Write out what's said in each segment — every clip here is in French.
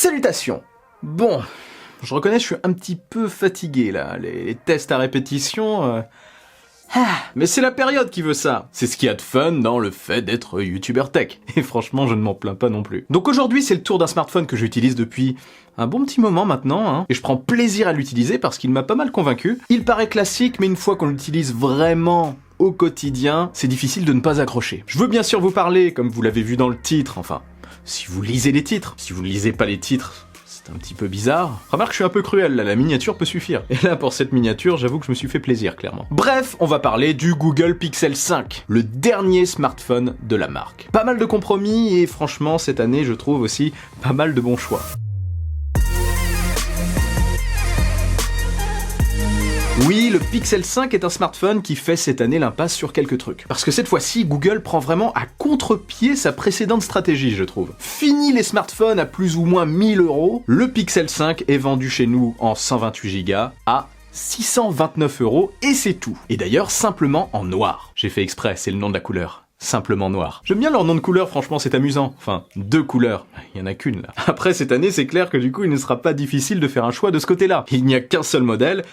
Salutations. Bon, je reconnais, je suis un petit peu fatigué là, les tests à répétition... Mais c'est la période qui veut ça. C'est ce qu'il y a de fun dans le fait d'être youtubeur tech. Et franchement, je ne m'en plains pas non plus. Donc aujourd'hui, c'est le tour d'un smartphone que j'utilise depuis un bon petit moment maintenant, et je prends plaisir à l'utiliser parce qu'il m'a pas mal convaincu. Il paraît classique, mais une fois qu'on l'utilise vraiment au quotidien, c'est difficile de ne pas accrocher. Je veux bien sûr vous parler, comme vous l'avez vu dans le titre, enfin, si vous lisez les titres. Si vous ne lisez pas les titres, c'est un petit peu bizarre. Remarque, je suis un peu cruel, là, la miniature peut suffire. Et là, pour cette miniature, j'avoue que je me suis fait plaisir, clairement. Bref, on va parler du Google Pixel 5, le dernier smartphone de la marque. Pas mal de compromis, et franchement, cette année, je trouve aussi pas mal de bons choix. Oui, le Pixel 5 est un smartphone qui fait cette année l'impasse sur quelques trucs. Parce que cette fois-ci, Google prend vraiment à contre-pied sa précédente stratégie, je trouve. Fini les smartphones à plus ou moins 1000 €, le Pixel 5 est vendu chez nous en 128 Go à 629 € et c'est tout. Et d'ailleurs, simplement en noir. J'ai fait exprès, c'est le nom de la couleur. Simplement noir. J'aime bien leur nom de couleur, franchement c'est amusant. Enfin, 2 couleurs. Il y en a qu'une là. Après cette année, c'est clair que du coup, il ne sera pas difficile de faire un choix de ce côté-là. Il n'y a qu'un seul modèle,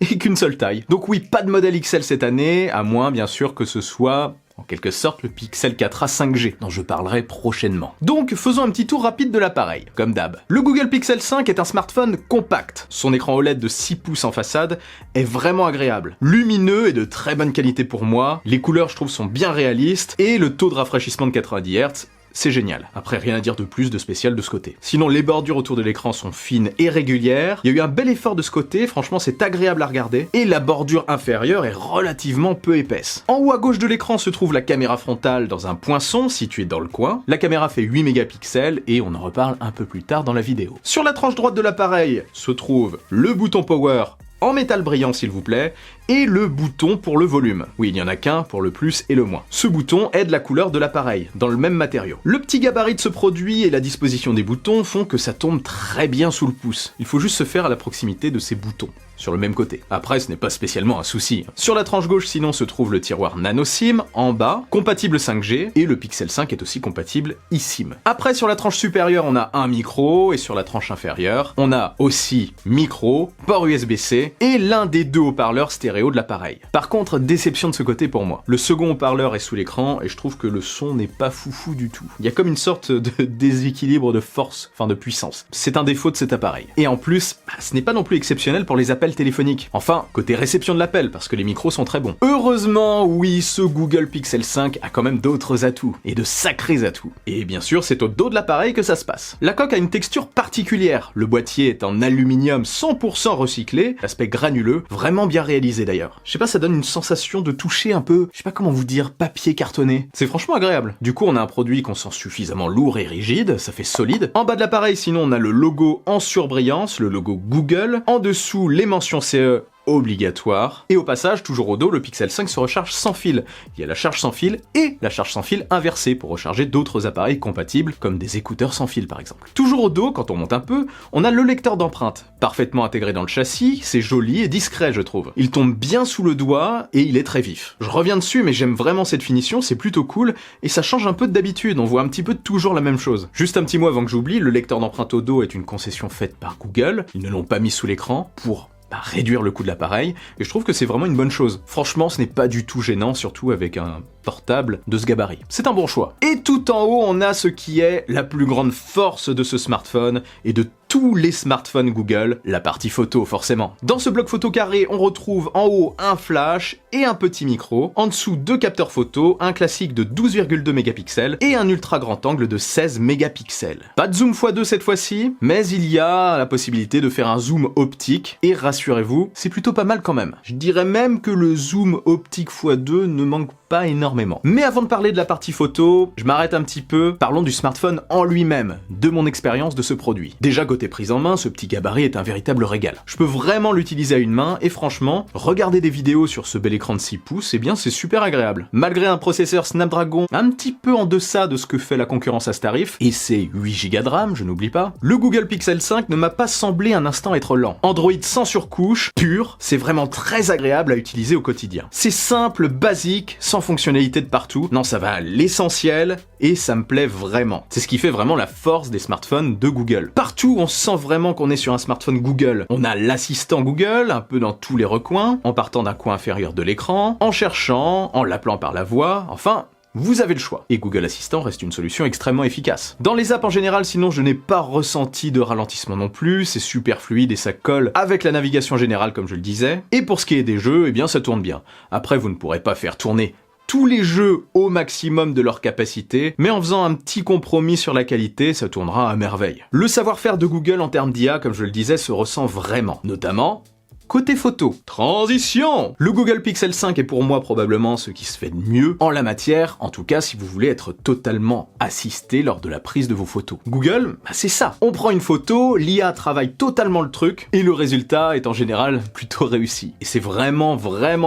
et qu'une seule taille. Donc oui, pas de modèle XL cette année, à moins bien sûr que ce soit, en quelque sorte, le Pixel 4a 5G, dont je parlerai prochainement. Donc faisons un petit tour rapide de l'appareil, comme d'hab. Le Google Pixel 5 est un smartphone compact. Son écran OLED de 6 pouces en façade est vraiment agréable. Lumineux et de très bonne qualité pour moi, les couleurs je trouve sont bien réalistes, et le taux de rafraîchissement de 90 Hz, c'est génial. Après, rien à dire de plus de spécial de ce côté. Sinon, les bordures autour de l'écran sont fines et régulières. Il y a eu un bel effort de ce côté, franchement, c'est agréable à regarder. Et la bordure inférieure est relativement peu épaisse. En haut à gauche de l'écran se trouve la caméra frontale dans un poinçon situé dans le coin. La caméra fait 8 mégapixels et on en reparle un peu plus tard dans la vidéo. Sur la tranche droite de l'appareil se trouve le bouton Power en métal brillant s'il vous plaît, et le bouton pour le volume. Oui, il n'y en a qu'un pour le plus et le moins. Ce bouton aide la couleur de l'appareil, dans le même matériau. Le petit gabarit de ce produit et la disposition des boutons font que ça tombe très bien sous le pouce. Il faut juste se faire à la proximité de ces boutons, sur le même côté. Après, ce n'est pas spécialement un souci. Sur la tranche gauche, sinon, se trouve le tiroir Nano SIM, en bas, compatible 5G, et le Pixel 5 est aussi compatible eSIM. Après, sur la tranche supérieure, on a un micro, et sur la tranche inférieure, on a aussi micro, port USB-C, et l'un des deux haut-parleurs stéréo de l'appareil. Par contre, déception de ce côté pour moi. Le second haut-parleur est sous l'écran, et je trouve que le son n'est pas foufou du tout. Il y a comme une sorte de déséquilibre de force, enfin de puissance. C'est un défaut de cet appareil. Et en plus, ce n'est pas non plus exceptionnel pour les appels téléphoniques. Enfin, côté réception de l'appel, parce que les micros sont très bons. Heureusement, oui, ce Google Pixel 5 a quand même d'autres atouts, et de sacrés atouts. Et bien sûr, c'est au dos de l'appareil que ça se passe. La coque a une texture particulière, le boîtier est en aluminium 100% recyclé, aspect granuleux, vraiment bien réalisé d'ailleurs. Je sais pas, ça donne une sensation de toucher un peu, je sais pas comment vous dire, papier cartonné. C'est franchement agréable. Du coup, on a un produit qu'on sent suffisamment lourd et rigide, ça fait solide. En bas de l'appareil, sinon, on a le logo en surbrillance, le logo Google. En dessous, les mentions CE obligatoire. Et au passage, toujours au dos, le Pixel 5 se recharge sans fil. Il y a la charge sans fil et la charge sans fil inversée pour recharger d'autres appareils compatibles, comme des écouteurs sans fil par exemple. Toujours au dos, quand on monte un peu, on a le lecteur d'empreintes. Parfaitement intégré dans le châssis, c'est joli et discret je trouve. Il tombe bien sous le doigt et il est très vif. Je reviens dessus mais j'aime vraiment cette finition, c'est plutôt cool et ça change un peu d'habitude, on voit un petit peu toujours la même chose. Juste un petit mot avant que j'oublie, le lecteur d'empreintes au dos est une concession faite par Google, ils ne l'ont pas mis sous l'écran pour réduire le coût de l'appareil, et je trouve que c'est vraiment une bonne chose. Franchement, ce n'est pas du tout gênant, surtout avec un portable de ce gabarit. C'est un bon choix. Et tout en haut, on a ce qui est la plus grande force de ce smartphone, et de tous les smartphones Google, la partie photo forcément. Dans ce bloc photo carré, on retrouve en haut un flash et un petit micro, en dessous 2 capteurs photo, un classique de 12,2 mégapixels et un ultra grand angle de 16 mégapixels. Pas de zoom x2 cette fois-ci, mais il y a la possibilité de faire un zoom optique, et rassurez-vous, c'est plutôt pas mal quand même. Je dirais même que le zoom optique x2 ne manque pas énormément. Mais avant de parler de la partie photo, je m'arrête un petit peu, parlons du smartphone en lui-même, de mon expérience de ce produit. Déjà côté prise en main, ce petit gabarit est un véritable régal. Je peux vraiment l'utiliser à une main, et franchement, regarder des vidéos sur ce bel écran de 6 pouces, eh bien c'est super agréable. Malgré un processeur Snapdragon un petit peu en deçà de ce que fait la concurrence à ce tarif, et c'est 8 Go de RAM, je n'oublie pas, le Google Pixel 5 ne m'a pas semblé un instant être lent. Android sans surcouche, pur, c'est vraiment très agréable à utiliser au quotidien. C'est simple, basique, sans fonctionnalité qualité de partout. Non, ça va à l'essentiel et ça me plaît vraiment. C'est ce qui fait vraiment la force des smartphones de Google. Partout, on sent vraiment qu'on est sur un smartphone Google. On a l'assistant Google, un peu dans tous les recoins, en partant d'un coin inférieur de l'écran, en cherchant, en l'appelant par la voix, enfin... Vous avez le choix. Et Google Assistant reste une solution extrêmement efficace. Dans les apps en général, sinon, je n'ai pas ressenti de ralentissement non plus, c'est super fluide et ça colle avec la navigation générale comme je le disais. Et pour ce qui est des jeux, eh bien ça tourne bien. Après, vous ne pourrez pas faire tourner tous les jeux au maximum de leur capacité, mais en faisant un petit compromis sur la qualité, ça tournera à merveille. Le savoir-faire de Google en termes d'IA, comme je le disais, se ressent vraiment. Notamment... côté photo, transition! Le Google Pixel 5 est pour moi probablement ce qui se fait de mieux en la matière, en tout cas si vous voulez être totalement assisté lors de la prise de vos photos. Google, c'est ça. On prend une photo, l'IA travaille totalement le truc, et le résultat est en général plutôt réussi. Et c'est vraiment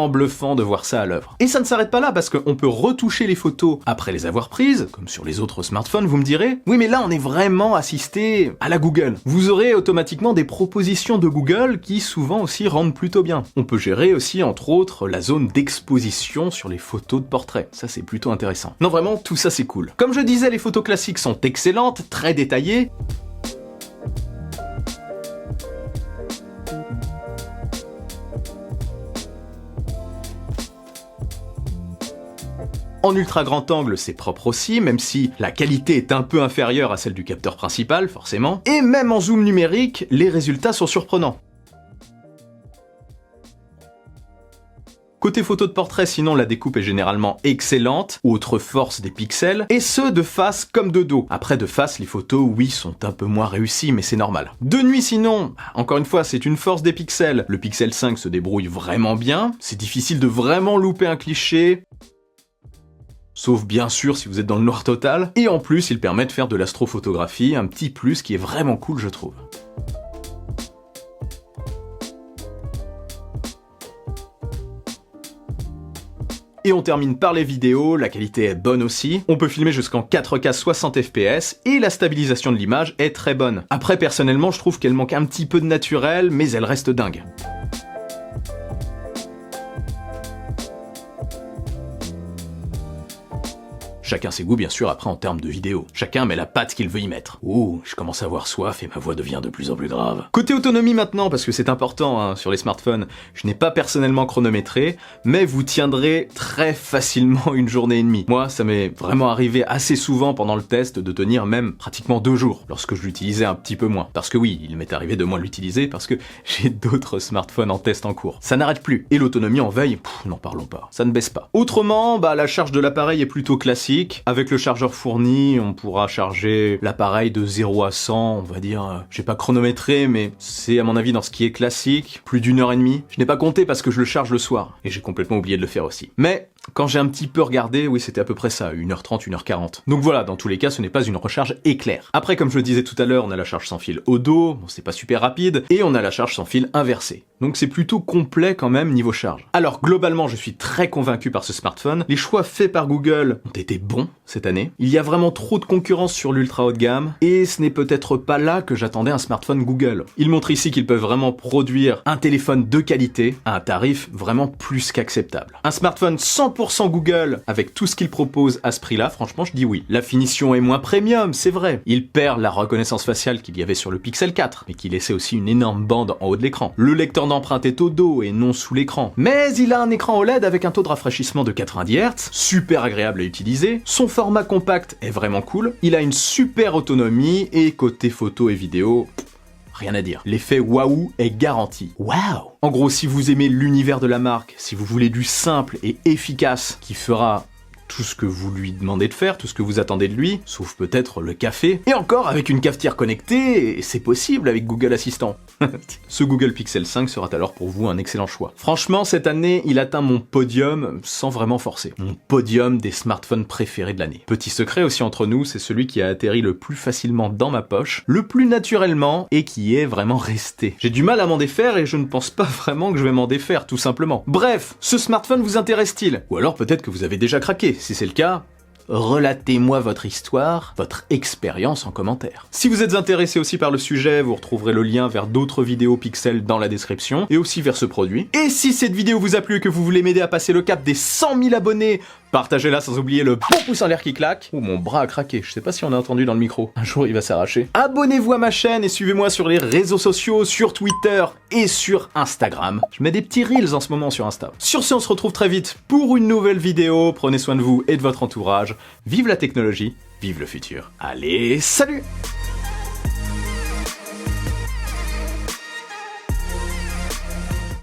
bluffant de voir ça à l'œuvre. Et ça ne s'arrête pas là, parce qu'on peut retoucher les photos après les avoir prises, comme sur les autres smartphones, vous me direz. Oui, mais là on est vraiment assisté à la Google. Vous aurez automatiquement des propositions de Google qui souvent aussi rendent plutôt bien. On peut gérer aussi, entre autres, la zone d'exposition sur les photos de portrait. Ça, c'est plutôt intéressant. Non, vraiment, tout ça, c'est cool. Comme je disais, les photos classiques sont excellentes, très détaillées. En ultra grand angle, c'est propre aussi, même si la qualité est un peu inférieure à celle du capteur principal, forcément. Et même en zoom numérique, les résultats sont surprenants. Côté photo de portrait, sinon, la découpe est généralement excellente, autre force des pixels, et ce, de face comme de dos. Après, de face, les photos, oui, sont un peu moins réussies, mais c'est normal. De nuit, sinon, encore une fois, c'est une force des pixels. Le Pixel 5 se débrouille vraiment bien, c'est difficile de vraiment louper un cliché, sauf bien sûr si vous êtes dans le noir total, et en plus, il permet de faire de l'astrophotographie, un petit plus qui est vraiment cool, je trouve. Et on termine par les vidéos, la qualité est bonne aussi, on peut filmer jusqu'en 4K 60 fps, et la stabilisation de l'image est très bonne. Après, personnellement, je trouve qu'elle manque un petit peu de naturel, mais elle reste dingue. Chacun ses goûts bien sûr après en termes de vidéo. Chacun met la patte qu'il veut y mettre. Ouh, je commence à avoir soif et ma voix devient de plus en plus grave. Côté autonomie maintenant, parce que c'est important sur les smartphones, je n'ai pas personnellement chronométré, mais vous tiendrez très facilement une journée et demie. Moi, ça m'est vraiment arrivé assez souvent pendant le test de tenir même pratiquement 2 jours, lorsque je l'utilisais un petit peu moins. Parce que oui, il m'est arrivé de moins l'utiliser parce que j'ai d'autres smartphones en test en cours. Ça n'arrête plus. Et l'autonomie en veille, n'en parlons pas. Ça ne baisse pas. Autrement, la charge de l'appareil est plutôt classique. Avec le chargeur fourni, on pourra charger l'appareil de 0 à 100, on va dire, j'ai pas chronométré, mais c'est à mon avis dans ce qui est classique, plus d'1h30. Je n'ai pas compté parce que je le charge le soir, et j'ai complètement oublié de le faire aussi. Mais quand j'ai un petit peu regardé, oui, c'était à peu près ça, 1h30, 1h40. Donc voilà, dans tous les cas, ce n'est pas une recharge éclair. Après, comme je le disais tout à l'heure, on a la charge sans fil au dos, bon, c'est pas super rapide, et on a la charge sans fil inversée. Donc c'est plutôt complet quand même niveau charge. Alors globalement, je suis très convaincu par ce smartphone. Les choix faits par Google ont été bons cette année. Il y a vraiment trop de concurrence sur l'ultra haut de gamme, et ce n'est peut-être pas là que j'attendais un smartphone Google. Ils montrent ici qu'ils peuvent vraiment produire un téléphone de qualité à un tarif vraiment plus qu'acceptable. Un smartphone 100% Google, avec tout ce qu'il propose à ce prix-là, franchement je dis oui. La finition est moins premium, c'est vrai. Il perd la reconnaissance faciale qu'il y avait sur le Pixel 4, mais qui laissait aussi une énorme bande en haut de l'écran. Le lecteur d'empreinte est au dos et non sous l'écran. Mais il a un écran OLED avec un taux de rafraîchissement de 90 Hz, super agréable à utiliser. Son format compact est vraiment cool. Il a une super autonomie et côté photo et vidéo, rien à dire. L'effet waouh est garanti. Waouh! En gros, si vous aimez l'univers de la marque, si vous voulez du simple et efficace qui fera tout ce que vous lui demandez de faire, tout ce que vous attendez de lui, sauf peut-être le café. Et encore, avec une cafetière connectée, c'est possible avec Google Assistant. Ce Google Pixel 5 sera alors pour vous un excellent choix. Franchement, cette année, il atteint mon podium sans vraiment forcer. Mon podium des smartphones préférés de l'année. Petit secret aussi entre nous, c'est celui qui a atterri le plus facilement dans ma poche, le plus naturellement, et qui est vraiment resté. J'ai du mal à m'en défaire et je ne pense pas vraiment que je vais m'en défaire, tout simplement. Bref, ce smartphone vous intéresse-t-il? Ou alors peut-être que vous avez déjà craqué. Si c'est le cas, relatez-moi votre histoire, votre expérience en commentaire. Si vous êtes intéressé aussi par le sujet, vous retrouverez le lien vers d'autres vidéos Pixel dans la description, et aussi vers ce produit. Et si cette vidéo vous a plu et que vous voulez m'aider à passer le cap des 100 000 abonnés Partagez-la sans oublier le bon pouce en l'air qui claque. Oh, mon bras a craqué, je sais pas si on a entendu dans le micro. Un jour il va s'arracher. Abonnez-vous à ma chaîne et suivez-moi sur les réseaux sociaux, sur Twitter et sur Instagram. Je mets des petits reels en ce moment sur Insta. Sur ce, on se retrouve très vite pour une nouvelle vidéo. Prenez soin de vous et de votre entourage. Vive la technologie, vive le futur. Allez, salut!